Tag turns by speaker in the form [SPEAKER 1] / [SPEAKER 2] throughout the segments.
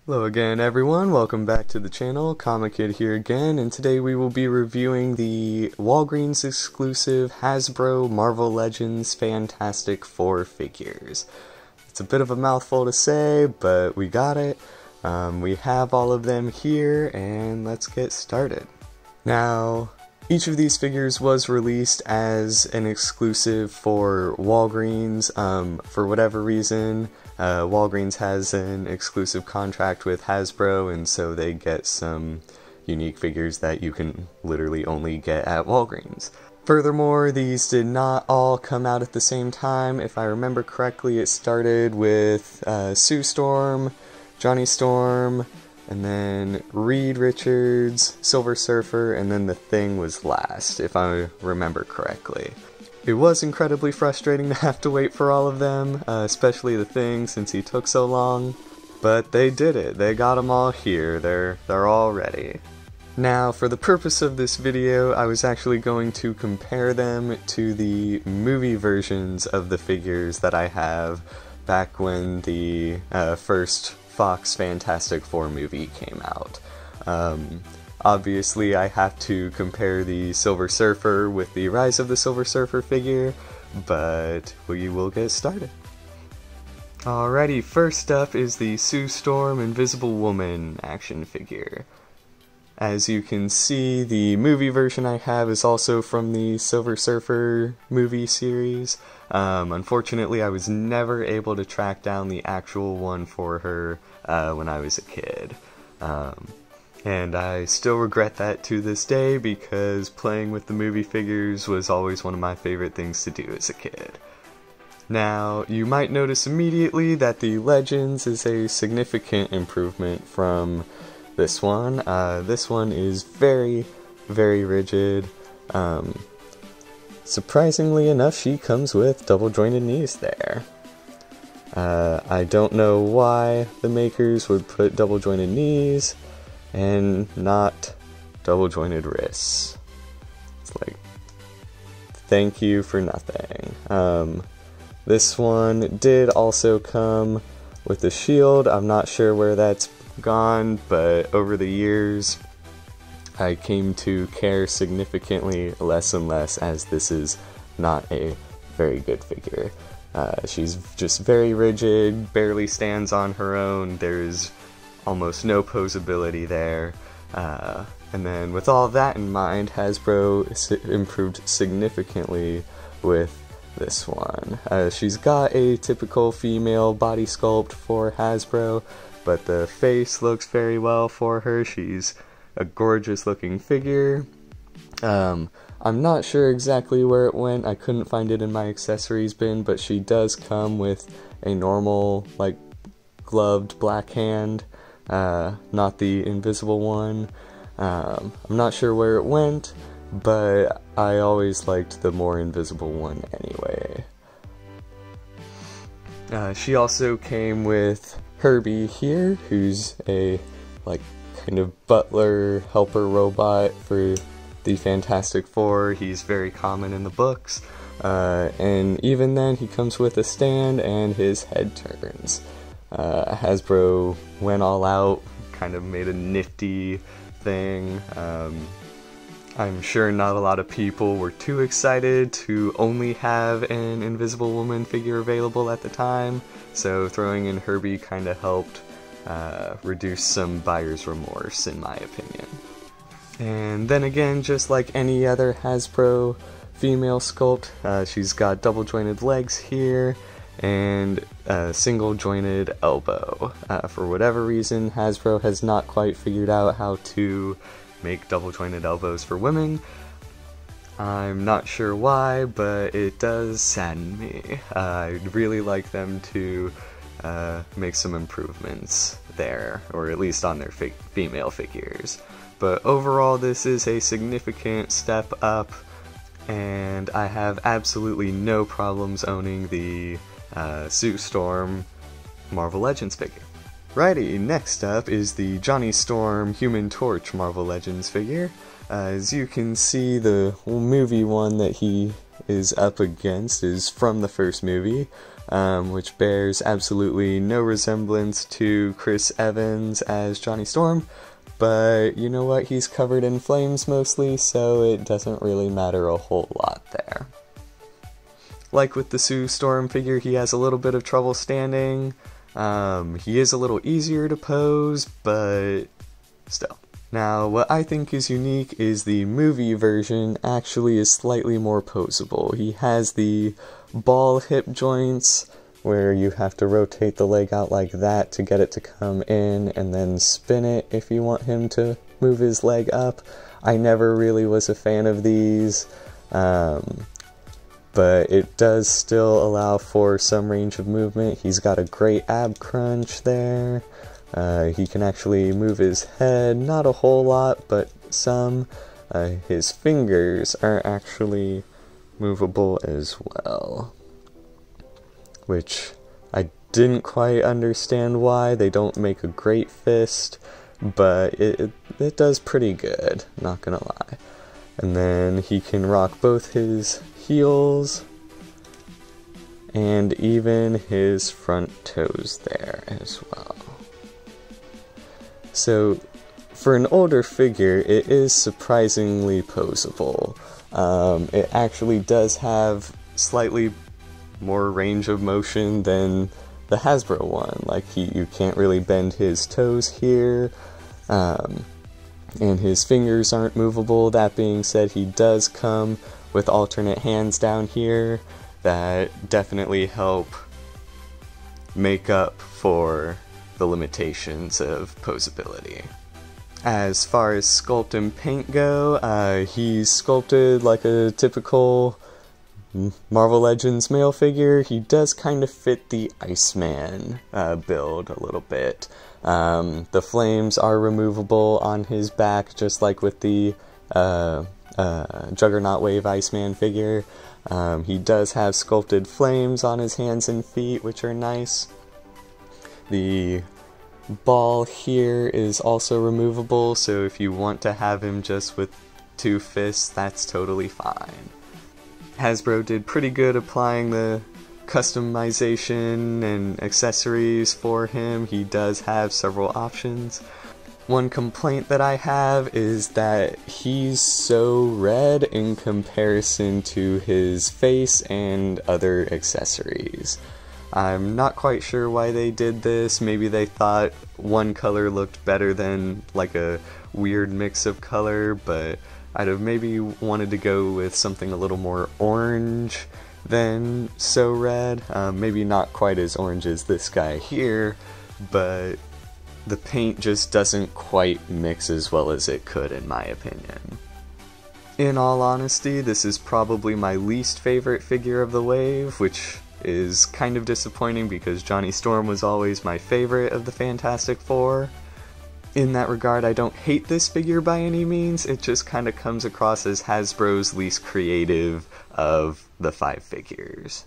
[SPEAKER 1] Hello again everyone, welcome back to the channel, Comic Kid here again, and today we will be reviewing the Walgreens exclusive Hasbro Marvel Legends Fantastic Four figures. It's a bit of a mouthful to say, but we got it. We have all of them here, and let's get started. Now, each of these figures was released as an exclusive for Walgreens. For whatever reason, Walgreens has an exclusive contract with Hasbro, and so they get some unique figures that you can literally only get at Walgreens. Furthermore, these did not all come out at the same time. If I remember correctly, it started with Sue Storm, Johnny Storm, and then Reed Richards, Silver Surfer, and then the Thing was last, if I remember correctly. It was incredibly frustrating to have to wait for all of them, especially the Thing since he took so long, but they did it. They got them all here. They're all ready. Now, for the purpose of this video, I was actually going to compare them to the movie versions of the figures that I have back when the first Fox Fantastic Four movie came out. Obviously, I have to compare the Silver Surfer with the Rise of the Silver Surfer figure, but we will get started. Alrighty, first up is the Sue Storm Invisible Woman action figure. As you can see, the movie version I have is also from the Silver Surfer movie series. Unfortunately, I was never able to track down the actual one for her when I was a kid. And I still regret that to this day because playing with the movie figures was always one of my favorite things to do as a kid. Now, you might notice immediately that the Legends is a significant improvement from this one. This one is very, very rigid. Surprisingly enough, she comes with double jointed knees there. I don't know why the makers would put double jointed knees and not double jointed wrists. It's like, thank you for nothing. This one did also come with a shield. I'm not sure where that's gone, but over the years I came to care significantly less and less, as this is not a very good figure. She's just very rigid, barely stands on her own, there's almost no posability there, and then with all that in mind, Hasbro improved significantly with this one. She's got a typical female body sculpt for Hasbro, but the face looks very well for her. She's a gorgeous looking figure. I'm not sure exactly where it went. I couldn't find it in my accessories bin, but she does come with a normal, like, gloved black hand, not the invisible one. I'm not sure where it went, but I always liked the more invisible one anyway. She also came with Herbie here, who's a, like, kind of butler helper robot for the Fantastic Four. He's very common in the books, and even then he comes with a stand and his head turns. Hasbro went all out, kind of made a nifty thing. I'm sure not a lot of people were too excited to only have an Invisible Woman figure available at the time, so throwing in Herbie kind of helped reduce some buyer's remorse, in my opinion. And then again, just like any other Hasbro female sculpt, she's got double jointed legs here and a single jointed elbow. For whatever reason, Hasbro has not quite figured out how to make double jointed elbows for women. I'm not sure why, but it does sadden me. I'd really like them to make some improvements there, or at least on their female figures. But overall, this is a significant step up, and I have absolutely no problems owning the Sue Storm Marvel Legends figure. Righty, next up is the Johnny Storm Human Torch Marvel Legends figure. As you can see, the movie one that he is up against is from the first movie. which bears absolutely no resemblance to Chris Evans as Johnny Storm, but you know what, he's covered in flames mostly, so it doesn't really matter a whole lot there. Like with the Sue Storm figure, he has a little bit of trouble standing. He is a little easier to pose, but still. Now, what I think is unique is the movie version actually is slightly more posable. He has the ball hip joints, where you have to rotate the leg out like that to get it to come in, and then spin it if you want him to move his leg up. I never really was a fan of these, but it does still allow for some range of movement. He's got a great ab crunch there. He can actually move his head, not a whole lot, but some. His fingers are actually movable as well, which I didn't quite understand why. They don't make a great fist, but it does pretty good, not gonna lie. And then he can rock both his heels and even his front toes there as well. So for an older figure, it is surprisingly posable. It actually does have slightly more range of motion than the Hasbro one. Like, you can't really bend his toes here, and his fingers aren't movable. That being said, he does come with alternate hands down here that definitely help make up for the limitations of posability. As far as sculpt and paint go, he's sculpted like a typical Marvel Legends male figure. He does kind of fit the Iceman build a little bit. The flames are removable on his back, just like with the Juggernaut Wave Iceman figure. He does have sculpted flames on his hands and feet, which are nice. The ball here is also removable, so if you want to have him just with two fists, that's totally fine. Hasbro did pretty good applying the customization and accessories for him. He does have several options. One complaint that I have is that he's so red in comparison to his face and other accessories. I'm not quite sure why they did this. Maybe they thought one color looked better than like a weird mix of color, but I'd have maybe wanted to go with something a little more orange than so red. Maybe not quite as orange as this guy here, but the paint just doesn't quite mix as well as it could, in my opinion. In all honesty, this is probably my least favorite figure of the wave, which is kind of disappointing because Johnny Storm was always my favorite of the Fantastic Four. In that regard, I don't hate this figure by any means, it just kind of comes across as Hasbro's least creative of the 5 figures.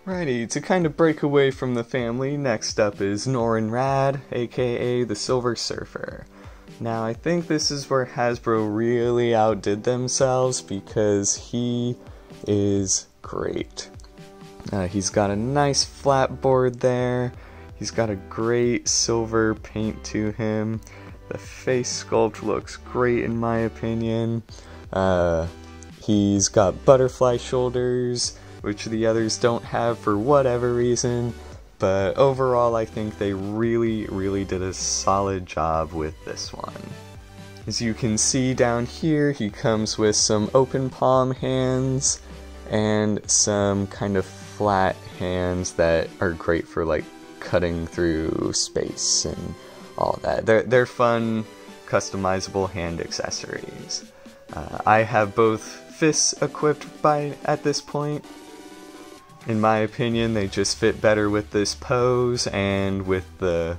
[SPEAKER 1] Righty, to kind of break away from the family, next up is Norrin Radd, aka the Silver Surfer. Now, I think this is where Hasbro really outdid themselves because he is great. He's got a nice flat board there. He's got a great silver paint to him. The face sculpt looks great in my opinion. He's got butterfly shoulders, which the others don't have for whatever reason. But overall, I think they really did a solid job with this one. As you can see down here, he comes with some open palm hands and some kind of flat hands that are great for like cutting through space and all that. They're fun, customizable hand accessories. I have both fists equipped at this point. In my opinion, they just fit better with this pose and with the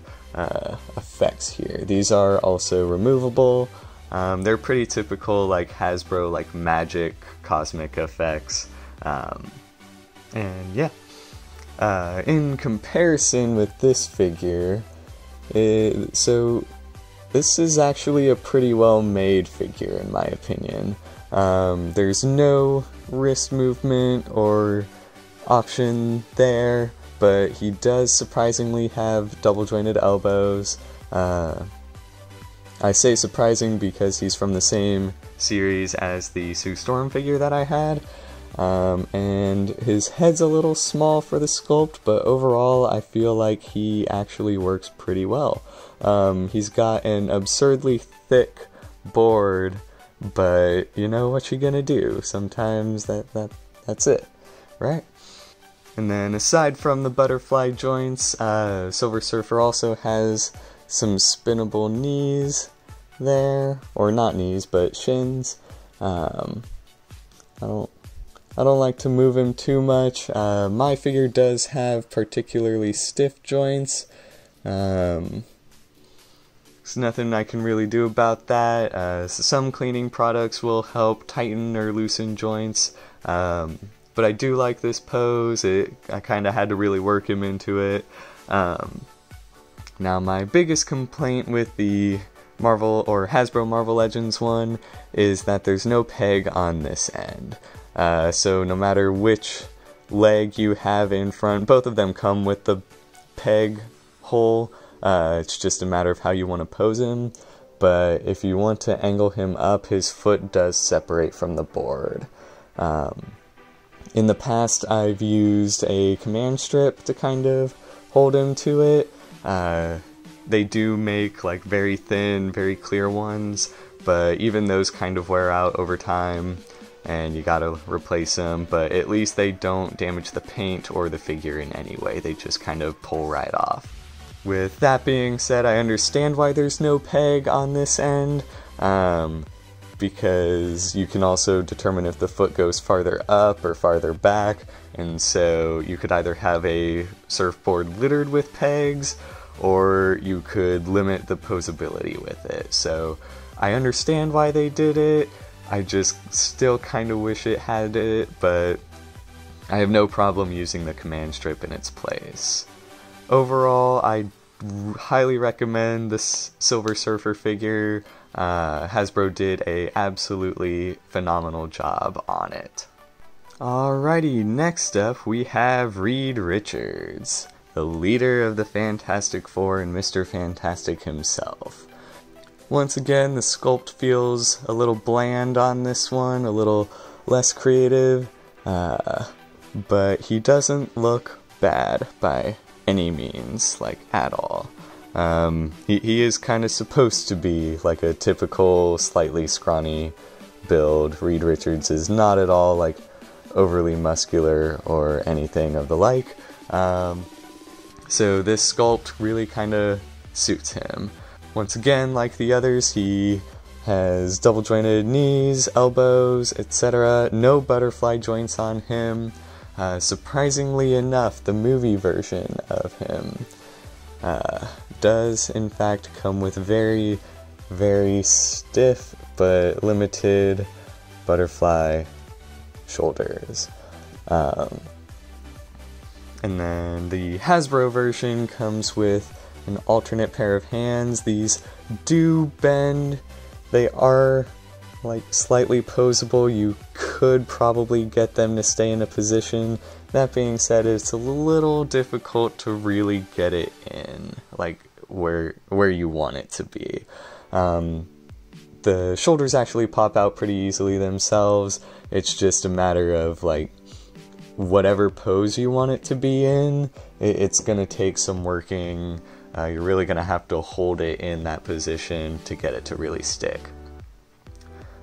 [SPEAKER 1] effects here. These are also removable. They're pretty typical like Hasbro, like magic, cosmic effects. And yeah, in comparison with this figure, so this is actually a pretty well made figure in my opinion. There's no wrist movement or option there, but he does surprisingly have double jointed elbows. I say surprising because he's from the same series as the Sue Storm figure that I had, and his head's a little small for the sculpt, but overall I feel like he actually works pretty well. He's got an absurdly thick board, but you know what you're gonna do. Sometimes that's it, right? And then aside from the butterfly joints, Silver Surfer also has some spinnable knees there, or not knees, but shins. I don't like to move him too much. My figure does have particularly stiff joints. There's nothing I can really do about that. Some cleaning products will help tighten or loosen joints, but I do like this pose. I kind of had to really work him into it. Now my biggest complaint with the Marvel or Hasbro Marvel Legends one is that there's no peg on this end. So no matter which leg you have in front, both of them come with the peg hole. It's just a matter of how you want to pose him. But if you want to angle him up, his foot does separate from the board. In the past, I've used a command strip to kind of hold him to it. They do make like very thin, very clear ones, but even those kind of wear out over time, and you gotta replace them, but at least they don't damage the paint or the figure in any way. They just kind of pull right off. With that being said, I understand why there's no peg on this end, because you can also determine if the foot goes farther up or farther back, and so you could either have a surfboard littered with pegs, or you could limit the posability with it. So I understand why they did it. I just still kind of wish it had it, but I have no problem using the command strip in its place. Overall, I highly recommend this Silver Surfer figure. Hasbro did a absolutely phenomenal job on it. Alrighty, next up we have Reed Richards, the leader of the Fantastic Four and Mr. Fantastic himself. Once again, the sculpt feels a little bland on this one, a little less creative, but he doesn't look bad by any means, like at all. He is kind of supposed to be like a typical, slightly scrawny build. Reed Richards is not at all like overly muscular or anything of the like. So this sculpt really kind of suits him. Once again, like the others, he has double jointed knees, elbows, etc. No butterfly joints on him. Surprisingly enough, the movie version of him does in fact come with very, very stiff but limited butterfly shoulders. And then the Hasbro version comes with an alternate pair of hands. These do bend. They are like slightly posable. You could probably get them to stay in a position. That being said, it's a little difficult to really get it in, like where you want it to be. The shoulders actually pop out pretty easily themselves. It's just a matter of like whatever pose you want it to be in. It's gonna take some working. You're really gonna have to hold it in that position to get it to really stick.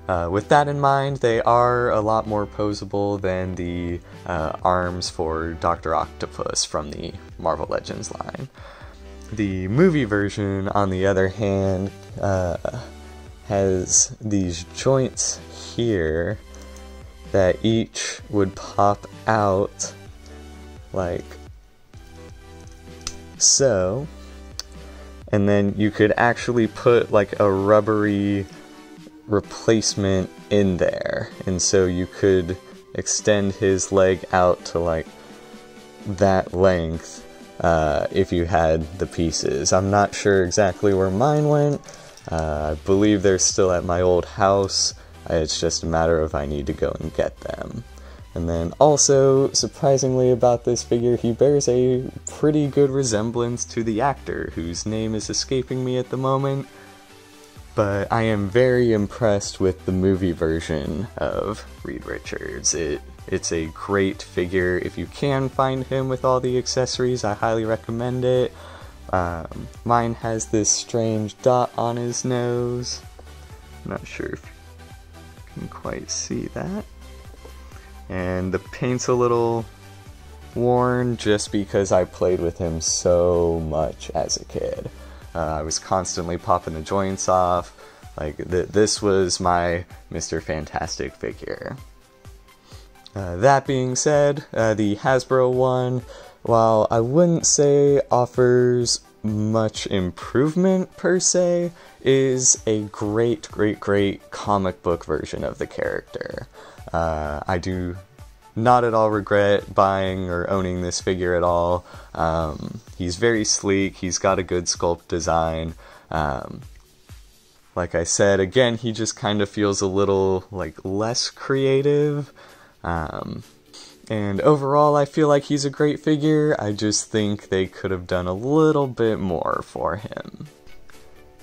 [SPEAKER 1] With that in mind, they are a lot more posable than the arms for Dr. Octopus from the Marvel Legends line. The movie version, on the other hand, has these joints here that each would pop out like so, and then you could actually put like a rubbery replacement in there, and so you could extend his leg out to like that length if you had the pieces. I'm not sure exactly where mine went. I believe they're still at my old house. It's just a matter of I need to go and get them. And then also, surprisingly about this figure, he bears a pretty good resemblance to the actor, whose name is escaping me at the moment, but I am very impressed with the movie version of Reed Richards. It's a great figure. If you can find him with all the accessories, I highly recommend it. Mine has this strange dot on his nose. I'm not sure if you can quite see that. And the paint's a little worn just because I played with him so much as a kid. I was constantly popping the joints off. Like, this was my Mr. Fantastic figure. That being said, the Hasbro one, while I wouldn't say offers much improvement per se, is a great comic book version of the character. I do not at all regret buying or owning this figure at all. He's very sleek, he's got a good sculpt design. Like I said, again, he just kind of feels a little less creative. And overall, I feel like he's a great figure. I just think they could have done a little bit more for him.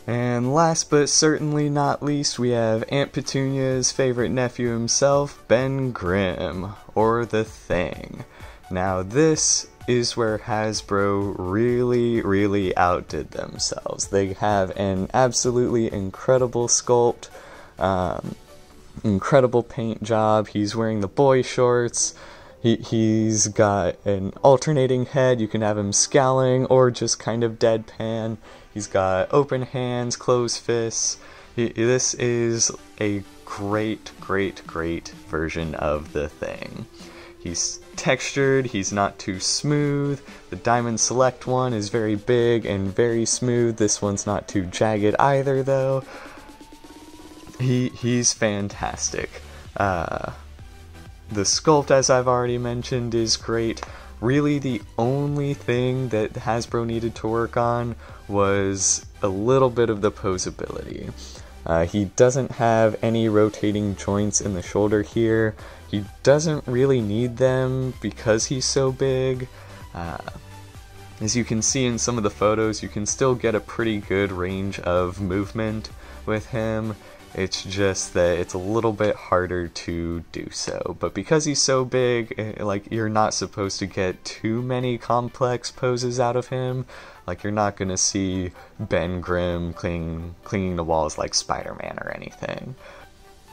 [SPEAKER 1] And last but certainly not least, we have Aunt Petunia's favorite nephew himself, Ben Grimm, or The Thing. Now this is where Hasbro really outdid themselves. They have an absolutely incredible sculpt, incredible paint job. He's wearing the boy shorts. He's got an alternating head. You can have him scowling or just kind of deadpan. He's got open hands, closed fists. This is a great version of The Thing. He's textured, he's not too smooth. The Diamond Select one is very big and very smooth. This one's not too jagged either, though. He's fantastic. The sculpt, as I've already mentioned, is great. Really, the only thing that Hasbro needed to work on was a little bit of the posability. He doesn't have any rotating joints in the shoulder here. He doesn't really need them because he's so big. As you can see in some of the photos, you can still get a pretty good range of movement with him. It's just that it's a little bit harder to do so. But because he's so big, you're not supposed to get too many complex poses out of him. You're not gonna see Ben Grimm clinging to walls like Spider-Man or anything.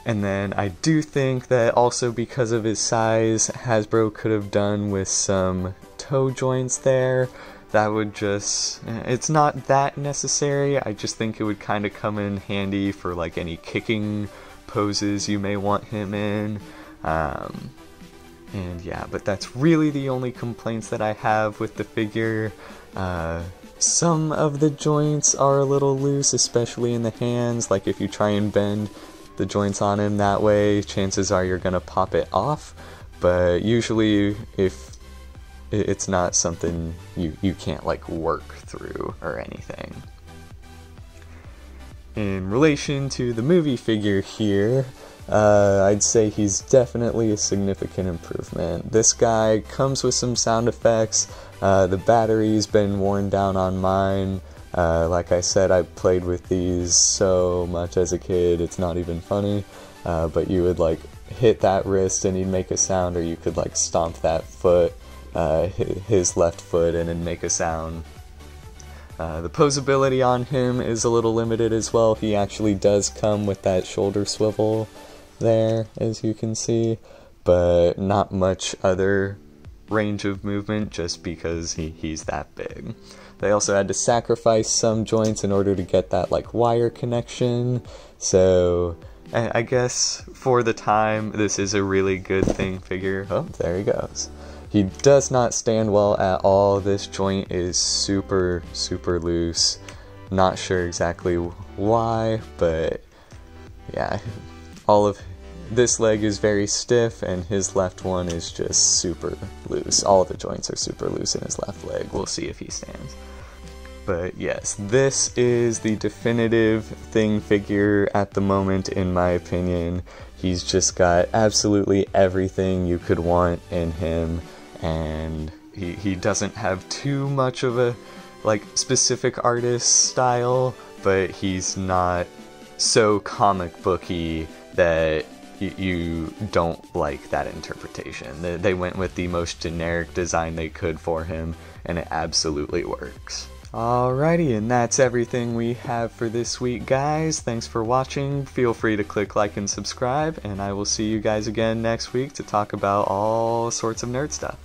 [SPEAKER 1] And then I do think that also because of his size, Hasbro could have done with some toe joints there. That would just, it's not that necessary. I just think it would kind of come in handy for any kicking poses you may want him in. And yeah, but that's really the only complaints that I have with the figure. Some of the joints are a little loose, especially in the hands. If you try and bend the joints on him that way, chances are you're gonna pop it off. But usually, if it's not something you can't work through or anything. In relation to the movie figure here, I'd say he's definitely a significant improvement. This guy comes with some sound effects. The battery's been worn down on mine. Like I said, I played with these so much as a kid, it's not even funny. But you would hit that wrist and he'd make a sound, or you could stomp that foot, his left foot, and it'd make a sound. The posability on him is a little limited as well. He actually does come with that shoulder swivel there, as you can see, but not much other range of movement just because he's that big. They also had to sacrifice some joints in order to get that wire connection, so I guess for the time this is a really good thing figure. Oh, there he goes. He does not stand well at all. This joint is super loose. Not sure exactly why, but yeah, all of this leg is very stiff and his left one is just super loose. All of the joints are super loose in his left leg. We'll see if he stands. But yes, this is the definitive Thing figure at the moment, in my opinion. He's just got absolutely everything you could want in him, and he doesn't have too much of a like specific artist style, but he's not so comic booky that you don't like that interpretation. They went with the most generic design they could for him, and it absolutely works. Alrighty, and that's everything we have for this week, guys. Thanks for watching. Feel free to click like and subscribe, and I will see you guys again next week to talk about all sorts of nerd stuff.